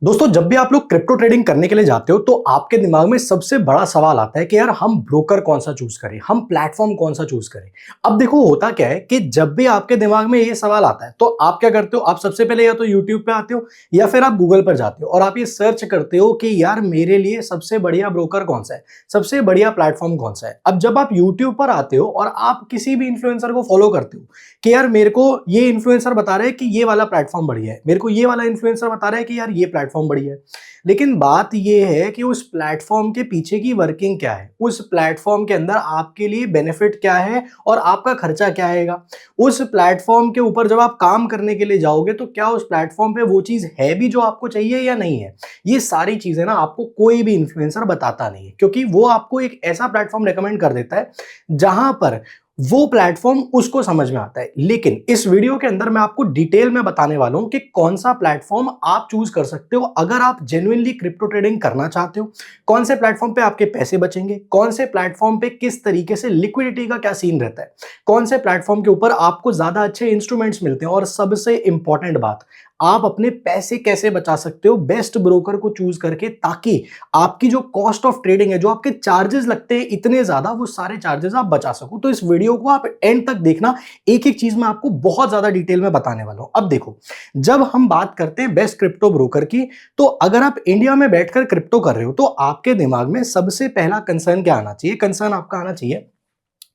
दोस्तों, जब भी आप लोग क्रिप्टो ट्रेडिंग करने के लिए जाते हो तो आपके दिमाग में सबसे बड़ा सवाल आता है कि यार हम ब्रोकर कौन सा चूज करें, हम प्लेटफॉर्म कौन सा चूज करें। अब देखो होता क्या है कि जब भी आपके दिमाग में ये सवाल आता है तो आप क्या करते हो, आप सबसे पहले या तो यूट्यूब पे आते हो या फिर आप गूगल पर जाते हो और आप ये सर्च करते हो कि यार मेरे लिए सबसे बढ़िया ब्रोकर कौन सा है, सबसे बढ़िया प्लेटफॉर्म कौन सा है। अब जब आप यूट्यूब पर आते हो और आप किसी भी इन्फ्लुएंसर को फॉलो करते हो कि यार मेरे को ये इन्फ्लुएंसर बता रहे हैं कि ये वाला प्लेटफॉर्म बढ़िया है, मेरे को ये वाला इन्फ्लुएंसर बता रहा है कि यार ये प्लेटफॉर्म बढ़िया है, लेकिन बात यह है कि उस प्लेटफॉर्म के पीछे की वर्किंग क्या है, उस प्लेटफॉर्म के अंदर आपके लिए बेनिफिट क्या है और आपका खर्चा क्या आएगा। उस प्लेटफॉर्म के ऊपर जब आप काम करने के लिए जाओगे तो क्या उस प्लेटफॉर्म पे वो चीज है भी जो आपको चाहिए या नहीं है। ये सारी चीजें ना आपको कोई भी इन्फ्लुएंसर बताता नहीं है, क्योंकि वो आपको एक ऐसा प्लेटफॉर्म रेकमेंड कर देता है जहां पर वो प्लेटफॉर्म उसको समझ में आता है। लेकिन इस वीडियो के अंदर मैं आपको डिटेल में बताने वाला हूं कि कौन सा प्लेटफॉर्म आप चूज कर सकते हो अगर आप जेन्युइनली क्रिप्टो ट्रेडिंग करना चाहते हो, कौन से प्लेटफॉर्म पे आपके पैसे बचेंगे, कौन से प्लेटफॉर्म पे किस तरीके से लिक्विडिटी का क्या सीन रहता है, कौन से प्लेटफॉर्म के ऊपर आपको ज्यादा अच्छे इंस्ट्रूमेंट्स मिलते हैं और सबसे इंपॉर्टेंट बात, आप अपने पैसे कैसे बचा सकते हो बेस्ट ब्रोकर को चूज करके, ताकि आपकी जो कॉस्ट ऑफ ट्रेडिंग है, जो आपके चार्जेस लगते हैं इतने ज्यादा, वो सारे चार्जेस आप बचा सको। तो इस वीडियो को आप एंड तक देखना, एक एक चीज मैं आपको बहुत ज्यादा डिटेल में बताने वाला हूं। अब देखो, जब हम बात करते हैं बेस्ट क्रिप्टो ब्रोकर की, तो अगर आप इंडिया में बैठकर क्रिप्टो कर रहे हो तो आपके दिमाग में सबसे पहला कंसर्न क्या आना चाहिए? कंसर्न आपका आना चाहिए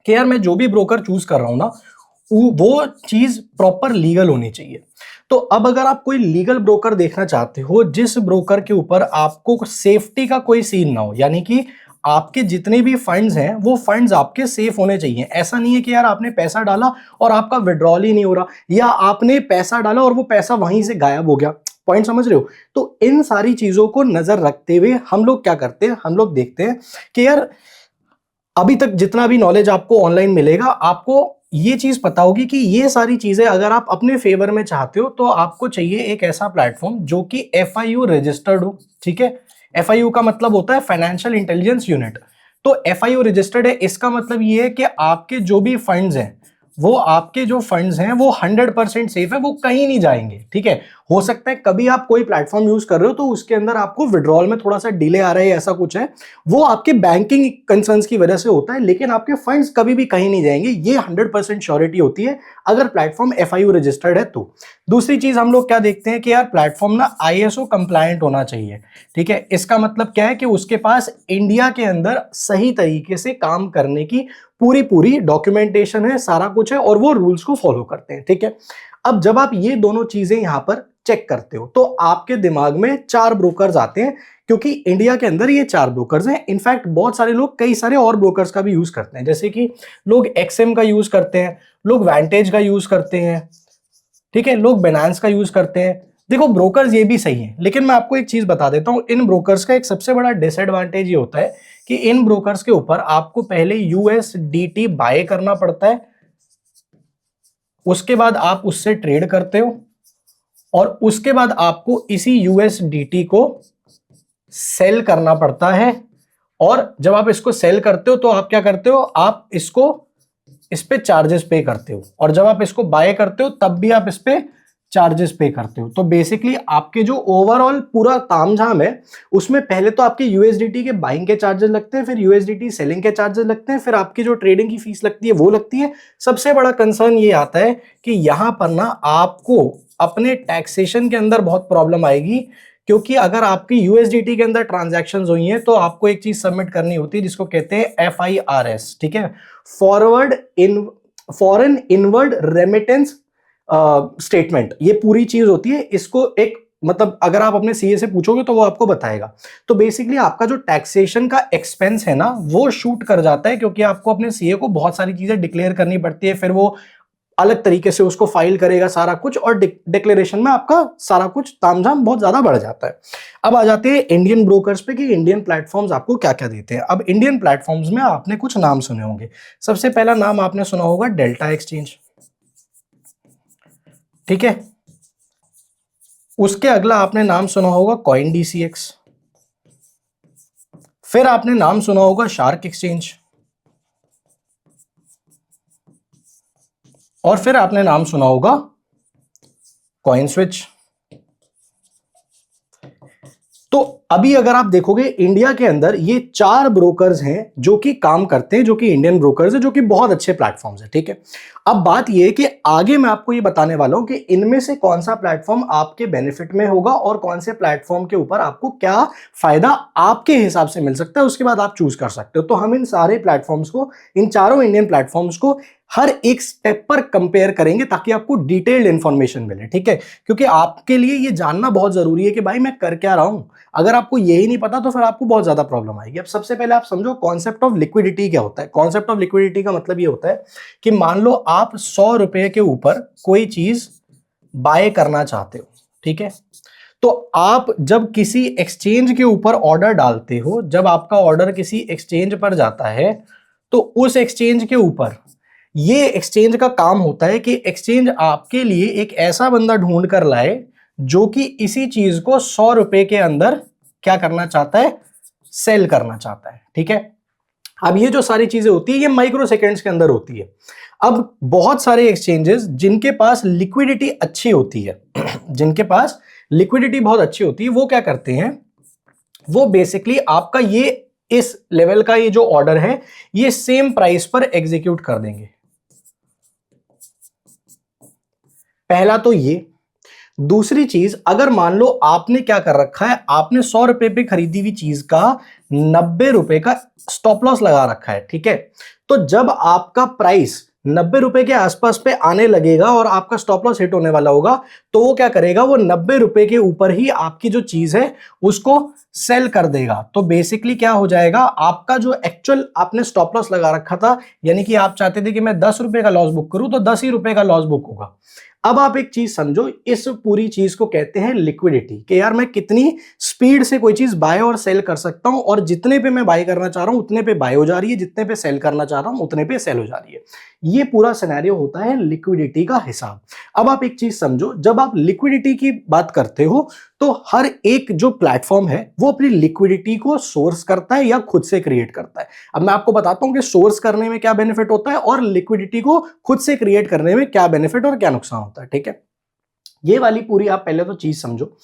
कि यार मैं जो भी ब्रोकर चूज कर रहा हूं ना, वो चीज प्रॉपर लीगल होनी चाहिए। तो अब अगर आप कोई लीगल ब्रोकर देखना चाहते हो, जिस ब्रोकर के ऊपर आपको सेफ्टी का कोई सीन ना हो, यानी कि आपके जितने भी फंड्स हैं वो फंड्स आपके सेफ होने चाहिए। ऐसा नहीं है कि यार आपने पैसा डाला और आपका विड्रॉल ही नहीं हो रहा, या आपने पैसा डाला और वो पैसा वहीं से गायब हो गया। पॉइंट समझ रहे हो? तो इन सारी चीजों को नजर रखते हुए हम लोग क्या करते हैं, हम लोग देखते हैं कि यार अभी तक जितना भी नॉलेज आपको ऑनलाइन मिलेगा, आपको ये चीज पता होगी कि ये सारी चीजें अगर आप अपने फेवर में चाहते हो तो आपको चाहिए एक ऐसा प्लेटफॉर्म जो कि एफआईयू रजिस्टर्ड हो। ठीक है, एफआईयू का मतलब होता है फाइनेंशियल इंटेलिजेंस यूनिट। तो एफआईयू रजिस्टर्ड है, इसका मतलब ये है कि आपके जो भी फंड्स हैं, वो आपके जो फंड्स हैं वो 100% सेफ है, वो कहीं नहीं जाएंगे। ठीक है, हो सकता है कभी आप कोई प्लेटफॉर्म यूज कर रहे हो तो उसके अंदर आपको विड्रॉल में थोड़ा सा डिले आ रहा है, ऐसा कुछ है, वो आपके बैंकिंग कंसर्न्स की वजह से होता है, लेकिन आपके फंड्स कभी भी कहीं नहीं जाएंगे। ये 100% श्योरिटी होती है अगर प्लेटफॉर्म एफआईयू रजिस्टर्ड है तो। दूसरी चीज हम लोग क्या देखते हैं कि यार प्लेटफॉर्म ना आईएसओ कंप्लायंट होना चाहिए। ठीक है, इसका मतलब क्या है कि उसके पास इंडिया के अंदर सही तरीके से काम करने की पूरी पूरी डॉक्यूमेंटेशन है, सारा कुछ है, और वो रूल्स को फॉलो करते हैं। ठीक है, अब जब आप ये दोनों चीजें यहां पर चेक करते हो तो आपके दिमाग में 4 ब्रोकर्स आते हैं, क्योंकि इंडिया के अंदर ये 4 ब्रोकर्स हैं। इनफैक्ट बहुत सारे लोग कई सारे और ब्रोकर्स का भी यूज करते हैं, जैसे कि लोग एक्सएम का यूज करते हैं, लोग वैंटेज का यूज करते हैं, ठीक है, लोग बिनांस का यूज करते हैं। देखो ब्रोकर्स ये भी सही है, लेकिन मैं आपको एक चीज बता देता हूं, इन ब्रोकर्स का एक सबसे बड़ा डिसएडवांटेज ये होता है कि इन ब्रोकर्स के ऊपर आपको पहले यूएसडीटी बाय करना पड़ता है, उसके बाद आप उससे ट्रेड करते हो, और उसके बाद आपको इसी यूएसडीटी को सेल करना पड़ता है। और जब आप इसको सेल करते हो तो आप क्या करते हो, आप इसको इस पे चार्जेस पे करते हो, और जब आप इसको बाय करते हो तब भी आप इस पे चार्जेस पे करते हो। तो बेसिकली आपके जो ओवरऑल पूरा तामझाम है उसमें पहले तो आपके यूएसडीटी के बाइंग के चार्जेस लगते हैं, फिर यूएसडीटी सेलिंग के चार्जेस लगते हैं, फिर आपकी जो ट्रेडिंग की फीस लगती है वो लगती है। सबसे बड़ा कंसर्न ये आता है कि यहां पर ना आपको अपने टैक्सेशन के अंदर बहुत प्रॉब्लम आएगी, क्योंकि अगर आपकी यूएसडीटी के अंदर ट्रांजैक्शंस हुई हैं तो आपको एक चीज सबमिट करनी होती है जिसको कहते हैं एफआईआरएस। ठीक है, फॉरेन इनवर्ड रेमिटेंस स्टेटमेंट, ये पूरी चीज होती है। इसको एक मतलब अगर आप अपने सीए से पूछोगे तो वो आपको बताएगा। तो बेसिकली आपका जो टैक्सेशन का एक्सपेंस है ना वो शूट कर जाता है, क्योंकि आपको अपने सीए को बहुत सारी चीजें डिक्लेयर करनी पड़ती है, फिर वो अलग तरीके से उसको फाइल करेगा सारा कुछ, और डिक्लेरेशन में आपका सारा कुछ तामझाम बहुत ज्यादा बढ़ जाता है। अब आ जाते हैं इंडियन ब्रोकर्स पे कि इंडियन प्लेटफॉर्म्स आपको क्या क्या देते हैं। अब इंडियन प्लेटफॉर्म्स में आपने कुछ नाम सुने होंगे। सबसे पहला नाम आपने सुना होगा डेल्टा एक्सचेंज। ठीक है, उसके अगला आपने नाम सुना होगा कॉइन डीसीएक्स, फिर आपने नाम सुना होगा शार्क एक्सचेंज, और फिर आपने नाम सुना होगा कॉइन स्विच। तो अभी अगर आप देखोगे इंडिया के अंदर ये 4 ब्रोकर्स हैं जो कि काम करते हैं, जो कि इंडियन ब्रोकर्स हैं, जो कि बहुत अच्छे प्लेटफॉर्म्स हैं, ठीक है। अब बात ये है कि आगे मैं आपको ये बताने वाला हूं कि इनमें से कौन सा प्लेटफॉर्म आपके बेनिफिट में होगा और कौन से प्लेटफॉर्म के ऊपर आपको क्या फायदा आपके हिसाब से मिल सकता है, उसके बाद आप चूज कर सकते हो। तो हम इन सारे प्लेटफॉर्म्स को, इन चारों इंडियन प्लेटफॉर्म्स को हर एक स्टेप पर कंपेयर करेंगे ताकि आपको डिटेल्ड इंफॉर्मेशन मिले, ठीक है। क्योंकि आपके लिए ये जानना बहुत जरूरी है कि भाई मैं कर क्या रहा हूं। अगर आपको यही नहीं पता तो फिर आपको बहुत ज्यादा प्रॉब्लम आएगी। अब सबसे पहले आप समझो कॉन्सेप्ट ऑफ लिक्विडिटी क्या होता है। कॉन्सेप्ट ऑफ लिक्विडिटी का मतलब ये होता है कि मान लो आप 100 रुपए के ऊपर कोई चीज बाय करना चाहते हो, ठीक है। तो आप जब किसी एक्सचेंज के ऊपर ऑर्डर डालते हो, जब आपका ऑर्डर किसी एक्सचेंज पर जाता है, तो उस एक्सचेंज के ऊपर ये एक्सचेंज का काम होता है कि एक्सचेंज आपके लिए एक ऐसा बंदा ढूंढ कर लाए जो कि इसी चीज को 100 रुपए के अंदर क्या करना चाहता है, सेल करना चाहता है, ठीक है। अब ये जो सारी चीजें होती है ये माइक्रो सेकेंड्स के अंदर होती है। अब बहुत सारे एक्सचेंजेस जिनके पास लिक्विडिटी अच्छी होती है जिनके पास लिक्विडिटी बहुत अच्छी होती है, वो क्या करते हैं, वो बेसिकली आपका ये इस लेवल का ये जो ऑर्डर है ये सेम प्राइस पर एग्जीक्यूट कर देंगे। पहला तो ये। दूसरी चीज, अगर मान लो आपने क्या कर रखा है, आपने 100 रुपए पे खरीदी हुई चीज का 90 रुपए का स्टॉप लॉस लगा रखा है, ठीक है। तो जब आपका प्राइस 90 रुपए के आसपास पे आने लगेगा और आपका स्टॉप लॉस हिट होने वाला होगा, तो वो क्या करेगा, वो 90 रुपए के ऊपर ही आपकी जो चीज है उसको सेल कर देगा। तो बेसिकली क्या हो जाएगा, आपका जो एक्चुअल आपने स्टॉप लॉस लगा रखा था, यानी कि आप चाहते थे कि मैं 10 रुपए का लॉस बुक करूं, तो 10 ही रुपए का लॉस बुक होगा। अब आप एक चीज समझो, इस पूरी चीज को कहते हैं लिक्विडिटी, कि यार मैं कितनी स्पीड से कोई चीज बाय और सेल कर सकता हूं, और जितने पे मैं बाय करना चाह रहा हूं उतने पे बाय हो जा रही है, जितने पे सेल करना चाह रहा हूं उतने पे सेल हो जा रही है। ये पूरा सिनेरियो होता है लिक्विडिटी का हिसाब। अब आप एक चीज समझो, जब आप लिक्विडिटी की बात करते हो तो हर एक जो प्लेटफॉर्म है वो अपनी लिक्विडिटी को सोर्स करता है या खुद से क्रिएट करता है। अब मैं आपको बताता हूं कि सोर्स करने में क्या बेनिफिट होता है और लिक्विडिटी को खुद से क्रिएट करने में क्या बेनिफिट और क्या नुकसान होता है, ठीक है। ये वाली पूरी आप पहले तो चीज समझो।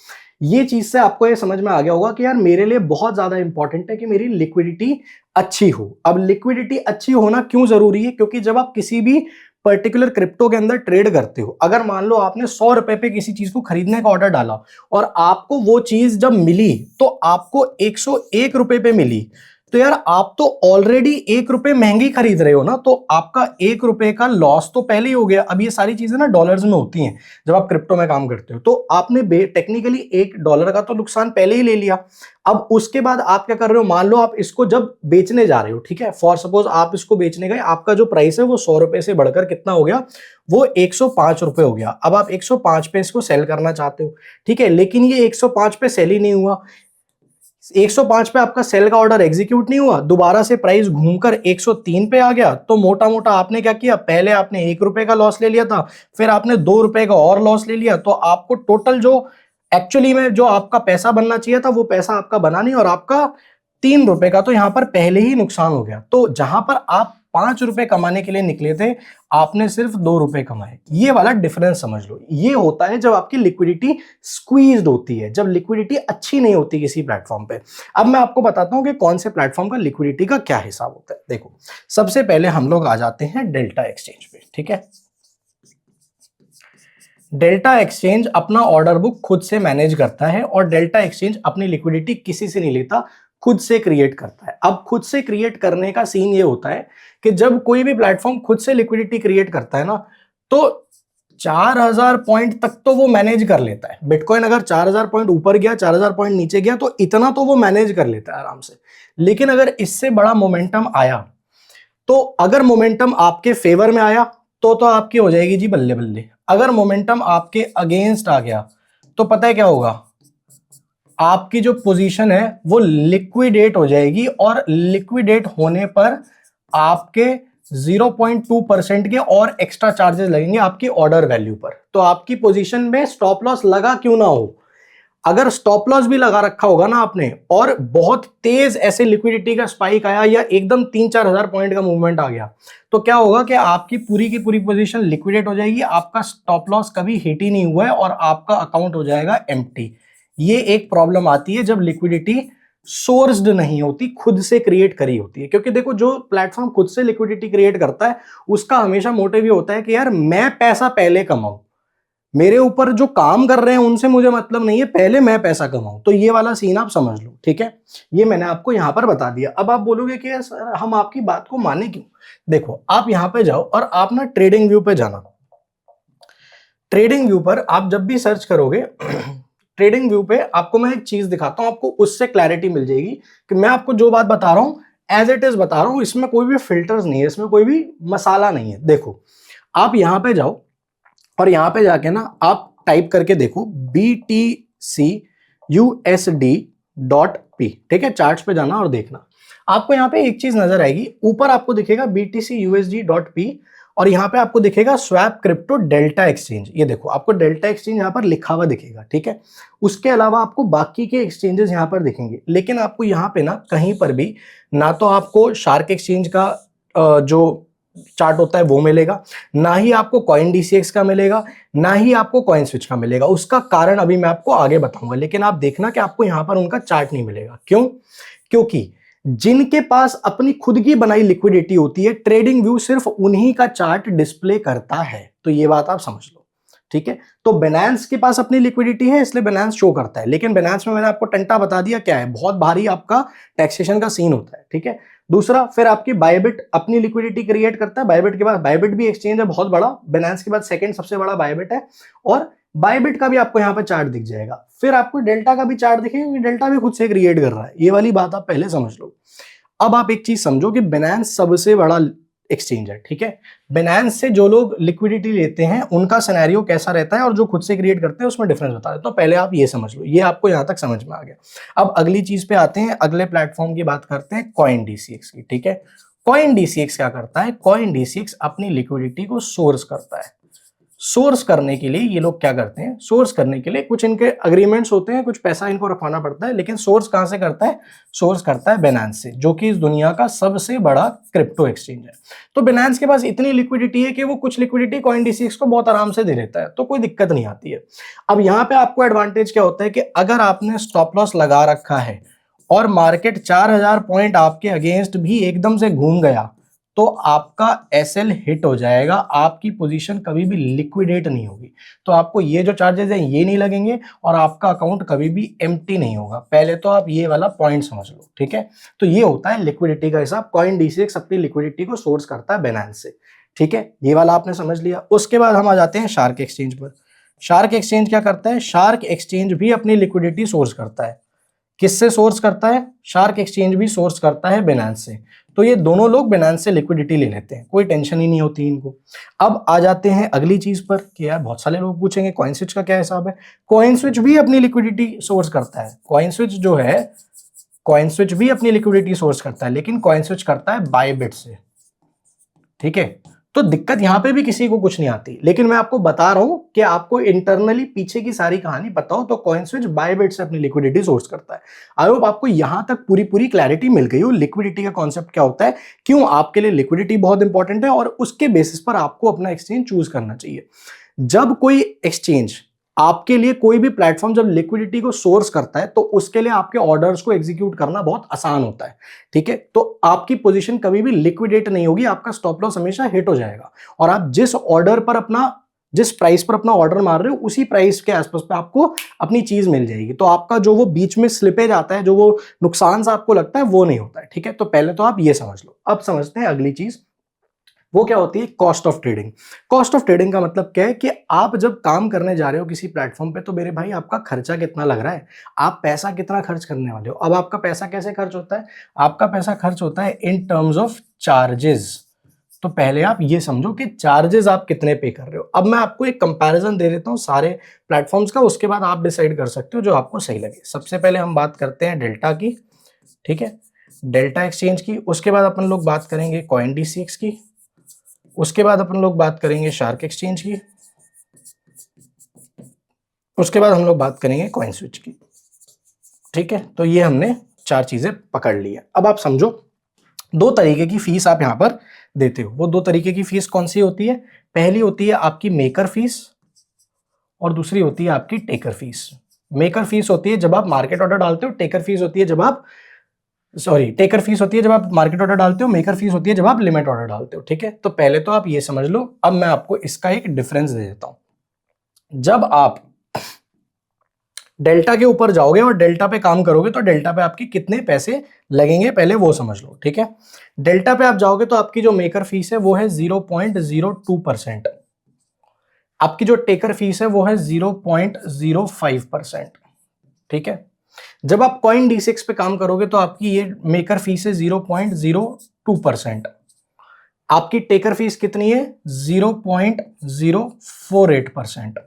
ये चीज से आपको ये समझ में आ गया होगा कि यार मेरे लिए बहुत ज्यादा इंपॉर्टेंट है कि मेरी लिक्विडिटी अच्छी हो। अब लिक्विडिटी अच्छी होना क्यों जरूरी है, क्योंकि जब आप किसी भी पर्टिकुलर क्रिप्टो के अंदर ट्रेड करते हो, अगर मान लो आपने 100 रुपए पे किसी चीज को खरीदने का ऑर्डर डाला और आपको वो चीज जब मिली तो आपको 101 रुपए पे मिली, तो यार आप तो ऑलरेडी 1 रुपए महंगी खरीद रहे हो ना, तो आपका 1 रुपए का लॉस तो पहले ही हो गया। अब ये सारी चीजें ना डॉलर्स में होती हैं जब आप क्रिप्टो में काम करते हो, तो आपने टेक्निकली $1 का तो नुकसान पहले ही ले लिया। अब उसके बाद आप क्या कर रहे हो, मान लो आप इसको जब बेचने जा रहे हो, ठीक है, फॉर सपोज आप इसको बेचने गए, आपका जो प्राइस है वो 100 रुपए से बढ़कर कितना हो गया, वो 105 रुपए हो गया। अब आप 105 पे इसको सेल करना चाहते हो, ठीक है, लेकिन ये 105 पे सेल ही नहीं हुआ। 105 पे आपका सेल का ऑर्डर एग्जीक्यूट नहीं हुआ, दोबारा से प्राइस घूमकर 103 पे आ गया। तो मोटा मोटा आपने क्या किया, पहले आपने 1 रुपए का लॉस ले लिया था, फिर आपने 2 रुपए का और लॉस ले लिया। तो आपको टोटल जो एक्चुअली में जो आपका पैसा बनना चाहिए था वो पैसा आपका बना नहीं, और आपका 3 रुपए का तो यहां पर पहले ही नुकसान हो गया। तो जहां पर आप 5 रुपए कमाने के लिए निकले थे, आपने सिर्फ 2 रुपए कमाए। ये वाला डिफरेंस समझ लो। ये होता है जब आपकी लिक्विडिटी स्क्वीज्ड होती है, जब लिक्विडिटी अच्छी नहीं होती किसी प्लेटफॉर्म पे। अब मैं आपको बताता हूं कि कौन से प्लेटफॉर्म का लिक्विडिटी का क्या हिसाब होता है। देखो, सबसे पहले हम लोग आ जाते हैं डेल्टा एक्सचेंज पे, ठीक है। डेल्टा एक्सचेंज अपना ऑर्डर बुक खुद से मैनेज करता है, और डेल्टा एक्सचेंज अपनी लिक्विडिटी किसी से नहीं लेता, खुद से क्रिएट करता है। अब खुद से क्रिएट करने का सीन ये होता है कि जब कोई भी प्लेटफॉर्म खुद से लिक्विडिटी क्रिएट करता है ना, तो 4000 पॉइंट तक तो वो मैनेज कर लेता है। बिटकॉइन अगर 4000 पॉइंट ऊपर गया, 4000 पॉइंट नीचे गया, तो इतना तो वो मैनेज कर लेता है आराम से। लेकिन अगर इससे बड़ा मोमेंटम आया, तो अगर मोमेंटम आपके फेवर में आया तो आपकी हो जाएगी जी बल्ले बल्ले। अगर मोमेंटम आपके अगेंस्ट आ गया तो पता है क्या होगा, आपकी जो पोजीशन है वो लिक्विडेट हो जाएगी, और लिक्विडेट होने पर आपके 0.2% के और एक्स्ट्रा चार्जेस लगेंगे आपकी ऑर्डर वैल्यू पर। तो आपकी पोजीशन में स्टॉप लॉस लगा क्यों ना हो, अगर स्टॉप लॉस भी लगा रखा होगा ना आपने, और बहुत तेज ऐसे लिक्विडिटी का स्पाइक आया या एकदम 3-4 हजार पॉइंट का मूवमेंट आ गया, तो क्या होगा कि आपकी पूरी की पूरी पोजीशन लिक्विडेट हो जाएगी, आपका स्टॉप लॉस कभी हिट ही नहीं हुआ है और आपका अकाउंट हो जाएगा एम्प्टी। ये एक प्रॉब्लम आती है जब लिक्विडिटी सोर्स्ड नहीं होती, खुद से क्रिएट करी होती है। क्योंकि देखो जो प्लेटफॉर्म खुद से लिक्विडिटी क्रिएट करता है उसका हमेशा मोटिव ये होता है कि यार मैं पैसा पहले कमाऊं, मेरे ऊपर जो काम कर रहे हैं उनसे मुझे मतलब नहीं है, पहले मैं पैसा कमाऊं। तो ये वाला सीन आप समझ लो, ठीक है। ये मैंने आपको यहां पर बता दिया। अब आप बोलोगे कि यार सर हम आपकी बात को माने क्यों। देखो आप यहां पे जाओ और आप ना ट्रेडिंग व्यू पे जाना। ट्रेडिंग व्यू पर आप जब भी सर्च करोगे ट्रेडिंग व्यू पे आपको मैं एक चीज दिखाता हूं, आपको उससे क्लैरिटी मिल जाएगी कि मैं आपको जो बात बता रहा हूं एज इट इज बता रहा हूं, इसमें कोई भी फिल्टर्स नहीं है, इसमें कोई भी मसाला नहीं है। देखो आप यहां पे जाओ और यहां पे जाके ना आप टाइप करके देखो BTCUSD.P, ठीक है। चार्ट्स पे जाना और देखना, आपको यहां पे एक चीज नजर आएगी। ऊपर आपको दिखेगा BTCUSD.P और यहां पे आपको दिखेगा स्वैप क्रिप्टो डेल्टा एक्सचेंज। ये देखो आपको डेल्टा एक्सचेंज यहां पर लिखा हुआ दिखेगा, ठीक है। उसके अलावा आपको बाकी के एक्सचेंजेस यहां पर दिखेंगे, लेकिन आपको यहां पे ना कहीं पर भी ना तो आपको शार्क एक्सचेंज का जो चार्ट होता है वो मिलेगा, ना ही आपको कॉइन DCX का मिलेगा, ना ही आपको कॉइन स्विच का मिलेगा। उसका कारण अभी मैं आपको आगे बताऊंगा, लेकिन आप देखना कि आपको यहां पर उनका चार्ट नहीं मिलेगा। क्यों? क्योंकि जिनके पास अपनी खुद की बनाई लिक्विडिटी होती है, ट्रेडिंग व्यू सिर्फ उन्हीं का चार्ट डिस्प्ले करता है। तो ये बात आप समझ लो, ठीक है। तो Binance के पास अपनी लिक्विडिटी है इसलिए Binance शो करता है, लेकिन Binance में मैंने आपको टंटा बता दिया क्या है, बहुत भारी आपका टैक्सेशन का सीन होता है, ठीक है। दूसरा फिर आपकी बायबिट अपनी लिक्विडिटी क्रिएट करता है। बायबिट के बाद, बायबिट भी एक्सचेंज है बहुत बड़ा, Binance के बाद सेकंड सबसे बड़ा बायबिट है, और बायबिट का भी आपको यहाँ पे चार्ट दिख जाएगा। फिर आपको डेल्टा का भी चार्ट दिखेगा क्योंकि डेल्टा भी खुद से क्रिएट कर रहा है। ये वाली बात आप पहले समझ लो। अब आप एक चीज समझो कि Binance सबसे बड़ा एक्सचेंज है, ठीक है। Binance से जो लोग लिक्विडिटी लेते हैं उनका सिनेरियो कैसा रहता है और जो खुद से क्रिएट करते हैं उसमें डिफरेंस बता देता हूं। पहले आप ये समझ लो, ये आपको यहां तक समझ में आ गया। अब अगली चीज पे आते हैं, अगले प्लेटफॉर्म की बात करते हैं, कॉइन DCX की, ठीक है। कॉइन DCX क्या करता है? कॉइन DCX अपनी लिक्विडिटी को सोर्स करता है। सोर्स करने के लिए ये लोग क्या करते हैं? सोर्स करने के लिए कुछ इनके अग्रीमेंट्स होते हैं, कुछ पैसा इनको रखवाना पड़ता है, लेकिन सोर्स कहां से करता है? सोर्स करता है Binance से, जो कि इस दुनिया का सबसे बड़ा क्रिप्टो एक्सचेंज है। तो Binance के पास इतनी लिक्विडिटी है कि वो कुछ लिक्विडिटी कॉइन DCX को बहुत आराम से दे देता है, तो कोई दिक्कत नहीं आती है। अब यहां पे आपको एडवांटेज क्या होता है कि अगर आपने स्टॉप लॉस लगा रखा है और मार्केट 4000 पॉइंट आपके अगेंस्ट भी एकदम से घूम गया, तो आपका SL हिट हो जाएगा, आपकी पोजीशन कभी भी लिक्विडेट नहीं होगी। तो आपको ये जो चार्जेस हैं ये नहीं लगेंगे और आपका अकाउंट कभी भी एम्प्टी नहीं होगा। पहले तो आप ये वाला पॉइंट समझ लो, ठीक है। तो ये होता है लिक्विडिटी का हिसाब। कॉइन DCX अपनी लिक्विडिटी को सोर्स करता है Binance से, ठीक है। ये वाला आपने समझ लिया। उसके बाद हम आ जाते हैं शार्क एक्सचेंज पर। शार्क एक्सचेंज क्या करता है? शार्क एक्सचेंज भी अपनी लिक्विडिटी सोर्स करता है। किससे सोर्स करता है? शार्क एक्सचेंज भी सोर्स करता है Binance से। तो ये दोनों लोग Binance से लिक्विडिटी ले लेते हैं, कोई टेंशन ही नहीं होती इनको। अब आ जाते हैं अगली चीज पर कि यार बहुत सारे लोग पूछेंगे कॉइन स्विच का क्या हिसाब है। कॉइन स्विच भी अपनी लिक्विडिटी सोर्स करता है। कॉइन स्विच जो है, कॉइन स्विच भी अपनी लिक्विडिटी सोर्स करता है, लेकिन कॉइन स्विच करता है बायबिट से, ठीक है। तो दिक्कत यहां पे भी किसी को कुछ नहीं आती, लेकिन मैं आपको बता रहा हूं कि आपको इंटरनली पीछे की सारी कहानी पता हो। तो कॉइन स्विच बायबिट से अपनी लिक्विडिटी सोर्स करता है। आई होप आपको यहां तक पूरी पूरी क्लैरिटी मिल गई हो लिक्विडिटी का कॉन्सेप्ट क्या होता है, क्यों आपके लिए लिक्विडिटी बहुत इंपॉर्टेंट है, और उसके बेसिस पर आपको अपना एक्सचेंज चूज करना चाहिए। जब कोई एक्सचेंज आपके लिए, कोई भी प्लेटफॉर्म जब लिक्विडिटी को सोर्स करता है, तो उसके लिए आपके ऑर्डर्स को एग्जीक्यूट करना बहुत आसान होता है, ठीक है। तो आपकी पोजीशन कभी भी लिक्विडेट नहीं होगी, आपका स्टॉप लॉस हमेशा हिट हो जाएगा, और आप जिस ऑर्डर पर अपना, जिस प्राइस पर अपना ऑर्डर मार रहे हो उसी प्राइस के आसपास पे आपको अपनी चीज मिल जाएगी। तो आपका जो वो बीच में स्लिपेज आता है, जो वो नुकसान सा आपको लगता है, वो नहीं होता है, ठीक है। तो पहले तो आप ये समझ लो। अब समझते हैं अगली चीज, वो क्या होती है? Cost of trading. Cost of trading का मतलब क्या है कि आप जब काम करने जा रहे हो किसी प्लेटफॉर्म पे, तो मेरे भाई आपका खर्चा कितना लग रहा है, आप पैसा कितना खर्च करने वाले हो। अब आपका पैसा कैसे खर्च होता है? आपका पैसा खर्च होता है इन टर्म्स ऑफ चार्जेस। तो पहले आप ये समझो कि चार्जेस आप कितने पे कर रहे हो। अब मैं आपको एक कंपैरिजन दे देता हूँ सारे प्लेटफॉर्म्स का, उसके बाद आप डिसाइड कर सकते हो जो आपको सही लगे। सबसे पहले हम बात करते हैं डेल्टा की, ठीक है, डेल्टा एक्सचेंज की। उसके बाद अपन लोग बात करेंगे कॉइन DCX की। उसके बाद अपन लोग बात करेंगे शार्क एक्सचेंज की। उसके बाद हम लोग बात करेंगे कॉइन स्विच की, ठीक है। तो ये हमने 4 चीजें पकड़ ली है। अब आप समझो, 2 तरीके की फीस आप यहां पर देते हो। वो 2 तरीके की फीस कौन सी होती है? पहली होती है आपकी मेकर फीस और दूसरी होती है आपकी टेकर फीस। मेकर फीस होती है जब आप मार्केट ऑर्डर डालते हो, टेकर फीस होती है जब आप टेकर फीस होती है जब आप मार्केट ऑर्डर डालते हो, मेकर फीस होती है जब आप लिमिट ऑर्डर डालते हो। ठीक है, तो पहले तो आप ये समझ लो। अब मैं आपको इसका एक डिफरेंस दे देता हूं। जब आप डेल्टा के ऊपर जाओगे और डेल्टा पे काम करोगे तो डेल्टा पे आपके कितने पैसे लगेंगे पहले वो समझ लो। ठीक है, डेल्टा पे आप जाओगे तो आपकी जो मेकर फीस है वो है 0.02%, आपकी जो टेकर फीस है वो है 0.05%। ठीक है, जब आप कॉइन D6 पे काम करोगे तो आपकी ये मेकर फीस है 0.02%, आपकी टेकर फीस कितनी है 0.048%।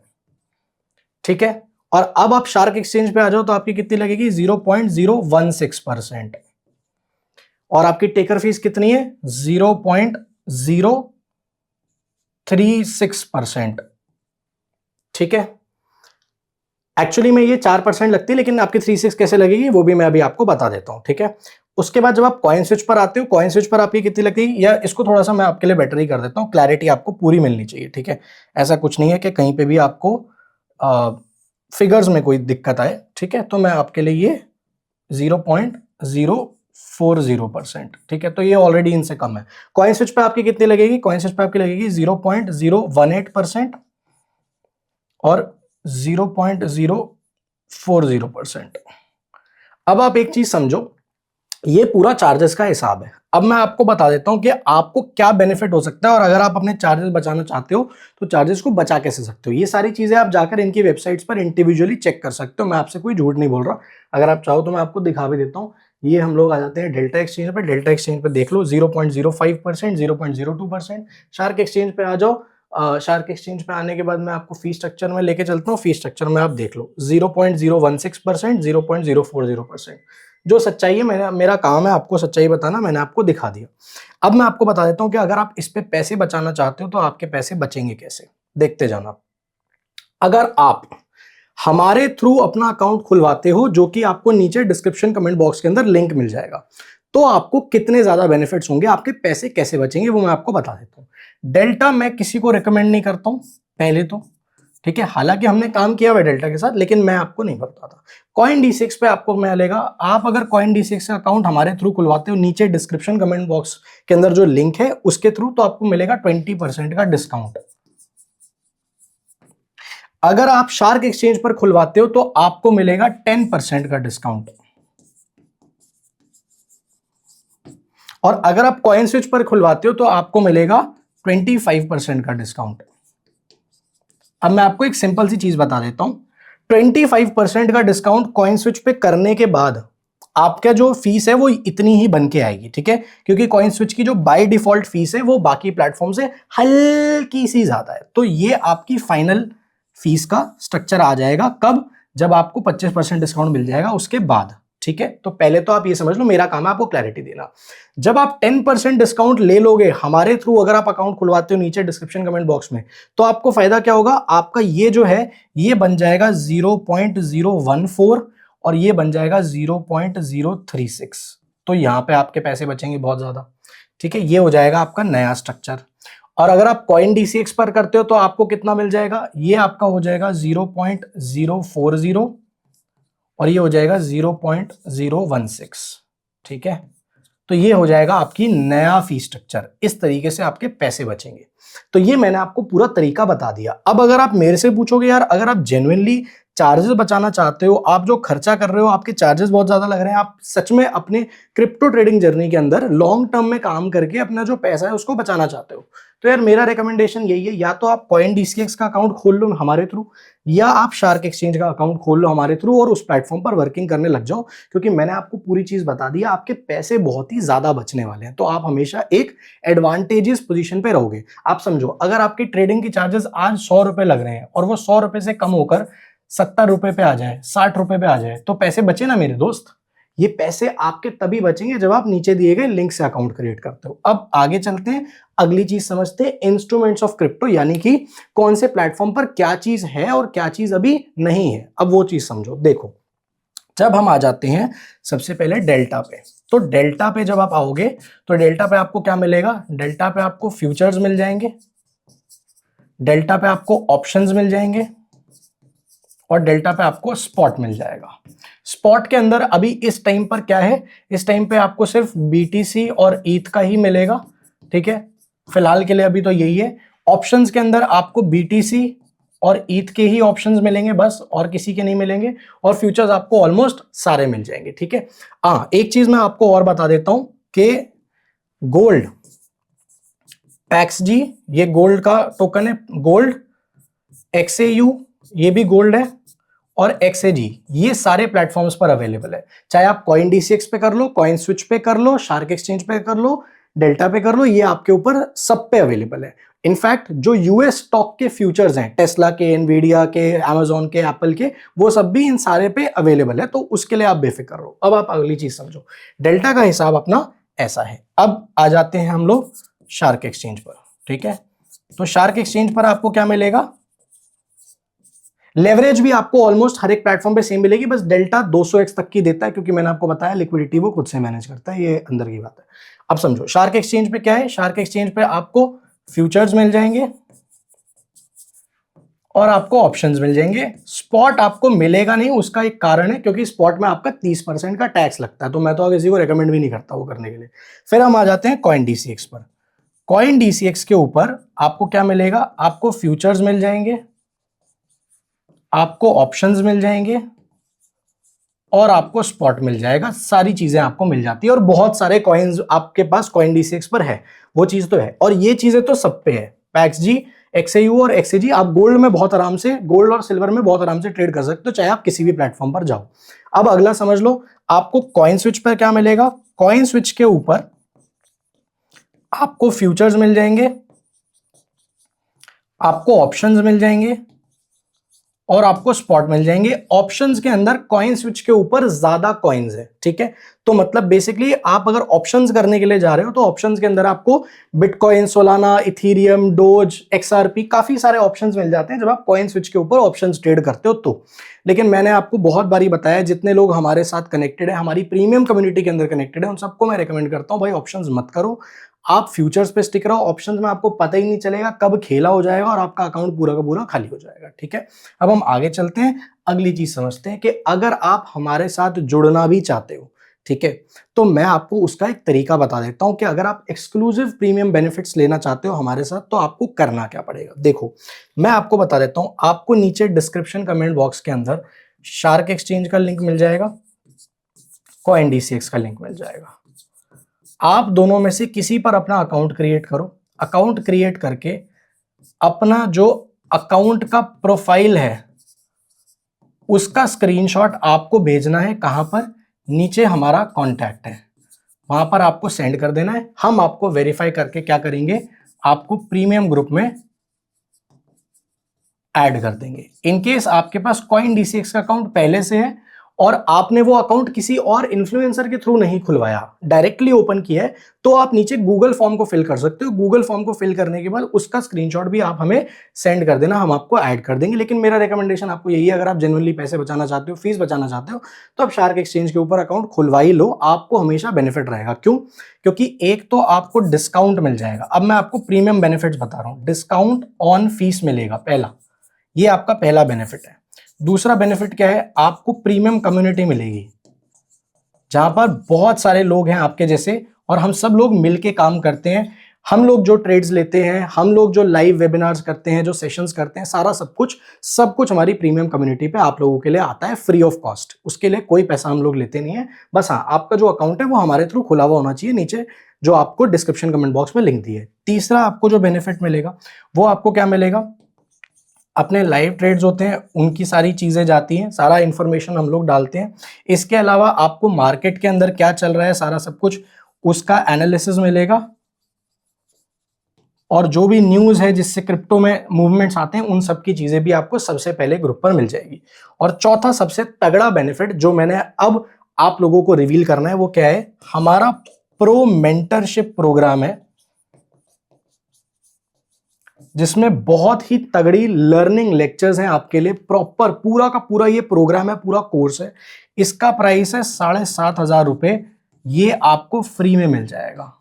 ठीक है, और अब आप शार्क एक्सचेंज पे आ जाओ तो आपकी कितनी लगेगी 0.016%, और आपकी टेकर फीस कितनी है 0.036%। ठीक है, एक्चुअली में ये 4% लगती है, लेकिन आपकी 36 कैसे लगेगी वो भी मैं अभी आपको बता देता हूं। ठीक है, उसके बाद जब आप कॉइन स्विच पर आते हो, कॉइन स्विच पर आपकी कितनी लगती है, या इसको थोड़ा सा मैं आपके लिए बेटर ही कर देता हूं, क्लैरिटी आपको पूरी मिलनी चाहिए। ठीक है, ऐसा कुछ नहीं है कि कहीं पे भी आपको फिगर्स में कोई दिक्कत आए। ठीक है, तो मैं आपके लिए ये 0.040%। ठीक है, तो ये ऑलरेडी इनसे कम है। कॉइन स्विच पे आपकी कितनी लगेगी, कॉइन स्विच पे आपकी लगेगी 0.018% और 0.040%। अब आप एक चीज समझो, ये पूरा चार्जेस का हिसाब है। अब मैं आपको बता देता हूं कि आपको क्या बेनिफिट हो सकता है, और अगर आप अपने चार्जेस बचाना चाहते हो तो चार्जेस को बचा कैसे सकते हो। ये सारी चीजें आप जाकर इनकी वेबसाइट्स पर इंडिविजुअली चेक कर सकते हो। मैं आपसे कोई झूठ नहीं बोल रहा, अगर आप चाहो तो मैं आपको दिखा भी देता हूं। ये हम लोग आ जाते हैं डेल्टा एक्सचेंज पे, डेल्टा एक्सचेंज पे देख लो 0.05%, 0.02%। शार्क एक्सचेंज पे आ जाओ, शार्क एक्सचेंज पे आने के बाद मैं आपको फी स्ट्रक्चर में लेके चलता हूँ। फी स्ट्रक्चर में आप देख लो 0.016%, 0.040%। जो सच्चाई है, मेरा काम है आपको सच्चाई बताना, मैंने आपको दिखा दिया। अब मैं आपको बता देता हूं कि अगर आप इस पे पैसे बचाना चाहते हो तो आपके पैसे बचेंगे कैसे, देखते जाना। अगर आप हमारे थ्रू अपना अकाउंट खुलवाते हो, जो कि आपको नीचे डिस्क्रिप्शन कमेंट बॉक्स के अंदर लिंक मिल जाएगा, तो आपको कितने ज्यादा बेनिफिट्स होंगे, आपके पैसे कैसे बचेंगे वो मैं आपको बता देता हूं। डेल्टा मैं किसी को रिकमेंड नहीं करता हूं पहले तो। ठीक है, हालांकि हमने काम किया हुआ डेल्टा के साथ, लेकिन मैं आपको नहीं बताता। कॉइन D6 पे आपको मिलेगा, आप अगर कॉइन D6 का अकाउंट हमारे थ्रू खुलवाते हो, नीचे डिस्क्रिप्शन कमेंट बॉक्स के अंदर जो लिंक है उसके थ्रू, तो आपको मिलेगा 20% का डिस्काउंट। अगर आप शार्क एक्सचेंज पर खुलवाते हो तो आपको मिलेगा 10% का डिस्काउंट, और अगर आप कॉइन स्विच पर खुलवाते हो तो आपको मिलेगा 25% का डिस्काउंट। अब मैं आपको एक सिंपल सी चीज बता देता हूं, 25% का डिस्काउंट कॉइन स्विच पे करने के बाद आपका जो फीस है वो इतनी ही बन के आएगी। ठीक है, क्योंकि कॉइन स्विच की जो बाय डिफॉल्ट फीस है वो बाकी प्लेटफॉर्म से हल्की सी ज्यादा है। तो ये आपकी फाइनल फीस का स्ट्रक्चर आ जाएगा कब, जब आपको 25% डिस्काउंट मिल जाएगा उसके बाद। ठीक है, तो पहले तो आप ये समझ लो, मेरा काम है आपको क्लैरिटी देना। जब आप 10% डिस्काउंट ले लोगे हमारे थ्रू, अगर आप अकाउंट खुलवाते हो नीचे डिस्क्रिप्शन कमेंट बॉक्स में, तो आपको फायदा क्या होगा, आपका ये जो है ये बन जाएगा 0.014 और ये बन जाएगा 0.036। तो यहां पे आपके पैसे बचेंगे बहुत ज्यादा। ठीक है, ये हो जाएगा आपका नया स्ट्रक्चर। और अगर आप कॉइन D6 पर करते हो तो आपको कितना मिल जाएगा, ये आपका हो जाएगा 0.040 और ये हो जाएगा 0.016। ठीक है, तो ये हो जाएगा आपकी नया फी स्ट्रक्चर। इस तरीके से आपके पैसे बचेंगे। तो ये मैंने आपको पूरा तरीका बता दिया। अब अगर आप मेरे से पूछोगे यार, अगर आप जेन्युइनली चार्जेस बचाना चाहते हो, आप जो खर्चा कर रहे हो आपके चार्जेस बहुत ज्यादा लग रहे हैं, आप सच में अपने क्रिप्टो ट्रेडिंग जर्नी के अंदर लॉन्ग टर्म में काम करके अपना जो पैसा है उसको बचाना चाहते हो, तो यार मेरा रिकमेंडेशन यही है, या तो आप कॉइन DCX का अकाउंट खोल लो हमारे थ्रू, या आप शार्क एक्सचेंज का अकाउंट खोल लो हमारे थ्रू और उस प्लेटफॉर्म पर वर्किंग करने लग जाओ। क्योंकि मैंने आपको पूरी चीज बता दी है, आपके पैसे बहुत ही ज्यादा बचने वाले हैं। तो आप हमेशा एक एडवांटेजियस पोजीशन पे रहोगे। आप समझो, अगर आपके ट्रेडिंग की चार्जेस आज 100 रुपए लग रहे हैं और वो 100 रुपए से कम होकर 70 रुपए पे आ जाए, 60 रुपए पे आ जाए, तो पैसे बचे ना मेरे दोस्त। ये पैसे आपके तभी बचेंगे जब आप नीचे दिए गए लिंक से अकाउंट क्रिएट करते हो। अब आगे चलते हैं, अगली चीज समझते हैं, इंस्ट्रूमेंट्स ऑफ क्रिप्टो, यानी कि कौन से प्लेटफॉर्म पर क्या चीज है और क्या चीज अभी नहीं है। अब वो चीज समझो। देखो, जब हम आ जाते हैं सबसे पहले डेल्टा पे, तो डेल्टा पे जब आप आओगे तो डेल्टा पे आपको क्या मिलेगा, डेल्टा पे आपको फ्यूचर्स मिल जाएंगे, डेल्टा पे आपको ऑप्शंस मिल जाएंगे, और डेल्टा पे आपको स्पॉट मिल जाएगा। स्पॉट के अंदर अभी इस टाइम पर क्या है, इस टाइम पे आपको सिर्फ BTC और ईथ का ही मिलेगा, ठीक है, फिलहाल के लिए अभी तो यही है। ऑप्शंस के अंदर आपको BTC और ईथ के ही ऑप्शंस मिलेंगे बस, और किसी के नहीं मिलेंगे, और फ्यूचर्स आपको ऑलमोस्ट सारे मिल जाएंगे, ठीक है। हाँ, एक चीज मैं आपको और बता देता हूं कि गोल्ड PAXG ये गोल्ड का टोकन है, गोल्ड XAU ये भी गोल्ड है, और XAG ये सारे प्लेटफॉर्म्स पर अवेलेबल है। चाहे आप कॉइन DCX पे कर लो, कॉइन स्विच पे कर लो, शार्क एक्सचेंज पे कर लो, डेल्टा पे कर लो, ये आपके ऊपर सब पे अवेलेबल है। इनफैक्ट जो US स्टॉक के फ्यूचर्स हैं, टेस्ला के, एनवीडिया के, अमेजोन के, एप्पल के, वो सब भी इन सारे पे अवेलेबल है, तो उसके लिए आप बेफिक्र रहो। अब आप अगली चीज समझो, डेल्टा का हिसाब अपना ऐसा है। अब आ जाते हैं हम लोग शार्क एक्सचेंज पर, ठीक है। तो शार्क एक्सचेंज पर आपको क्या मिलेगा, लेवरेज भी आपको ऑलमोस्ट हर एक प्लेटफॉर्म पे सेम मिलेगी, बस डेल्टा 200x तक की देता है, क्योंकि मैंने आपको बताया लिक्विडिटी वो खुद से मैनेज करता है, ये अंदर की बात है। अब समझो शार्क एक्सचेंज पे क्या है, शार्क एक्सचेंज पे आपको फ्यूचर्स मिल जाएंगे और आपको ऑप्शंस मिल जाएंगे। स्पॉट आपको मिलेगा नहीं, उसका एक कारण है, क्योंकि स्पॉट में आपका 30% का टैक्स लगता है, तो मैं तो किसी को रेकमेंड भी नहीं करता वो करने के लिए। फिर हम आ जाते हैं कॉइन DCX पर। कॉइन DCX के ऊपर आपको क्या मिलेगा, आपको फ्यूचर्स मिल जाएंगे, आपको ऑप्शंस मिल जाएंगे, और आपको स्पॉट मिल जाएगा। सारी चीजें आपको मिल जाती है, और बहुत सारे कॉइन्स आपके पास कॉइन DCX पर है, वो चीज तो है, और ये चीजें तो सब पे है। PAXG, XAU और XAG आप गोल्ड में बहुत आराम से, गोल्ड और सिल्वर में बहुत आराम से ट्रेड कर सकते हो, चाहे आप किसी भी प्लेटफॉर्म पर जाओ। अब अगला समझ लो, आपको कॉइन स्विच पर क्या मिलेगा, कॉइन स्विच के ऊपर आपको फ्यूचर्स मिल जाएंगे, आपको ऑप्शंस मिल जाएंगे, और आपको स्पॉट मिल जाएंगे। ऑप्शंस के अंदर कॉइन स्विच के ऊपर ज्यादा कॉइन्स है, ठीक है। तो मतलब बेसिकली आप अगर ऑप्शंस करने के लिए जा रहे हो, तो ऑप्शंस के अंदर आपको bitcoin, Solana, Ethereum, dose, XRP काफी सारे ऑप्शंस मिल जाते हैं जब आप कॉइन स्विच के ऊपर ऑप्शंस ट्रेड करते हो तो। लेकिन मैंने आपको बहुत बारी बताया, जितने लोग हमारे साथ कनेक्टेड है, हमारी प्रीमियम कम्युनिटी के अंदर कनेक्टेड है, उन सबको मैं रेकमेंड करता हूं भाई ऑप्शंस मत करो, आप फ्यूचर्स पे स्टिक रहो। ऑप्शंस में आपको पता ही नहीं चलेगा कब खेला हो जाएगा और आपका अकाउंट पूरा का पूरा खाली हो जाएगा, ठीक है। अब हम आगे चलते हैं, अगली चीज समझते हैं कि अगर आप हमारे साथ जुड़ना भी चाहते हो, ठीक है, तो मैं आपको उसका एक तरीका बता देता हूं कि अगर आप एक्सक्लूसिव प्रीमियम बेनिफिट्स लेना चाहते हो हमारे साथ, तो आपको करना क्या पड़ेगा। देखो मैं आपको बता देता हूं, आपको नीचे डिस्क्रिप्शन कमेंट बॉक्स के अंदर शार्क एक्सचेंज का लिंक मिल जाएगा, कॉइन DCX का लिंक मिल जाएगा। आप दोनों में से किसी पर अपना अकाउंट क्रिएट करो। अकाउंट क्रिएट करके अपना जो अकाउंट का प्रोफाइल है उसका स्क्रीनशॉट आपको भेजना है, कहां पर, नीचे हमारा कॉन्टैक्ट है, वहां पर आपको सेंड कर देना है। हम आपको वेरीफाई करके क्या करेंगे, आपको प्रीमियम ग्रुप में ऐड कर देंगे। इनकेस आपके पास कॉइन DCX का अकाउंट पहले से है और आपने वो अकाउंट किसी और इन्फ्लुएंसर के थ्रू नहीं खुलवाया, डायरेक्टली ओपन किया है, तो आप नीचे गूगल फॉर्म को फिल कर सकते हो। गूगल फॉर्म को फिल करने के बाद उसका स्क्रीनशॉट भी आप हमें सेंड कर देना, हम आपको ऐड कर देंगे। लेकिन मेरा रिकमेंडेशन आपको यही है, अगर आप जेन्युइनली पैसे बचाना चाहते हो, फीस बचाना चाहते हो, तो आप शार्क एक्सचेंज के ऊपर अकाउंट खुलवा ही लो, आपको हमेशा बेनिफिट रहेगा। क्यों? क्योंकि एक तो आपको डिस्काउंट मिल जाएगा। अब मैं आपको प्रीमियम बेनिफिट्स बता रहा हूं, डिस्काउंट ऑन फीस मिलेगा पहला, ये आपका पहला बेनिफिट है। दूसरा बेनिफिट क्या है, आपको प्रीमियम कम्युनिटी मिलेगी जहां पर बहुत सारे लोग हैं आपके जैसे, और हम सब लोग मिलके काम करते हैं। हम लोग जो ट्रेड्स लेते हैं, हम लोग जो लाइव वेबिनार्स करते हैं, जो सेशंस करते हैं, सारा सब कुछ हमारी प्रीमियम कम्युनिटी पे आप लोगों के लिए आता है फ्री ऑफ कॉस्ट। उसके लिए कोई पैसा हम लोग लेते नहीं है, बस हाँ आपका जो अकाउंट है वो हमारे थ्रू खुला हुआ होना चाहिए, नीचे जो आपको डिस्क्रिप्शन कमेंट बॉक्स में लिंक दी है। तीसरा आपको जो बेनिफिट मिलेगा वो आपको क्या मिलेगा, अपने लाइव ट्रेड्स होते हैं उनकी सारी चीजें जाती हैं, सारा इंफॉर्मेशन हम लोग डालते हैं। इसके अलावा आपको मार्केट के अंदर क्या चल रहा है सारा सब कुछ उसका एनालिसिस मिलेगा, और जो भी न्यूज है जिससे क्रिप्टो में मूवमेंट्स आते हैं उन सब की चीजें भी आपको सबसे पहले ग्रुप पर मिल जाएगी। और चौथा सबसे तगड़ा बेनिफिट जो मैंने अब आप लोगों को रिवील करना है वो क्या है, हमारा प्रो मेंटरशिप प्रोग्राम है, जिसमें बहुत ही तगड़ी लर्निंग लेक्चर्स हैं आपके लिए। प्रॉपर पूरा का पूरा ये प्रोग्राम है, पूरा कोर्स है। इसका प्राइस है 7,500 रुपए। ये आपको फ्री में मिल जाएगा,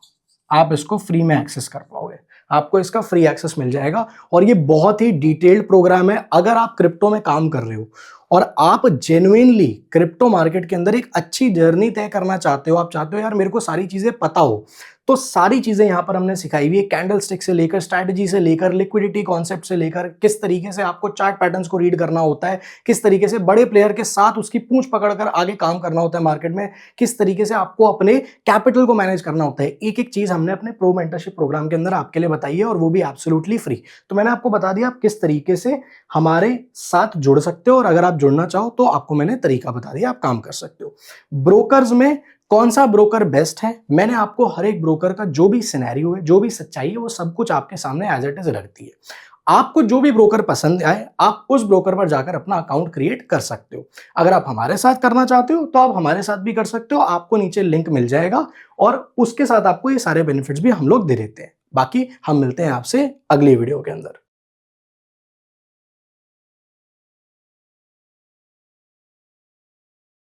आप इसको फ्री में एक्सेस कर पाओगे, आपको इसका फ्री एक्सेस मिल जाएगा। और ये बहुत ही डिटेल्ड प्रोग्राम है। अगर आप क्रिप्टो में काम कर रहे हो और आप जेन्युइनली क्रिप्टो मार्केट के अंदर एक अच्छी जर्नी तय करना चाहते हो, आप चाहते हो यार मेरे को सारी चीजें पता हो, तो सारी चीजें यहां पर हमने सिखाई हुई है। कैंडल स्टिक से लेकर, स्ट्रैटेजी से लेकर, लिक्विडिटी कॉन्सेप्ट से लेकर, किस तरीके से आपको चार्ट पैटर्न्स को रीड करना होता है, किस तरीके से बड़े प्लेयर के साथ उसकी पूंछ पकड़कर आगे काम करना होता है मार्केट में, किस तरीके से आपको अपने कैपिटल को मैनेज करना होता है। एक एक चीज हमने अपने प्रो मेंटरशिप प्रोग्राम के अंदर आपके लिए बताई है, और वो भी एब्सोल्युटली फ्री। तो मैंने आपको बता दिया आप किस तरीके से हमारे साथ जुड़ सकते हो, और अगर आप जुड़ना चाहो तो आपको मैंने तरीका बता दिया, आप काम कर सकते हो। ब्रोकर्स में कौन सा ब्रोकर बेस्ट है, मैंने आपको हर एक ब्रोकर का जो भी सिनेरियो है, जो भी सच्चाई है, वो सब कुछ आपके सामने एज इट इज रख दी है। आपको जो भी ब्रोकर पसंद आए, आप उस ब्रोकर पर जाकर अपना अकाउंट क्रिएट कर सकते हो। अगर आप हमारे साथ करना चाहते हो तो आप हमारे साथ भी कर सकते हो, आपको नीचे लिंक मिल जाएगा, और उसके साथ आपको ये सारे बेनिफिट्स भी हम लोग दे देते हैं। बाकी हम मिलते हैं आपसे अगली वीडियो के अंदर।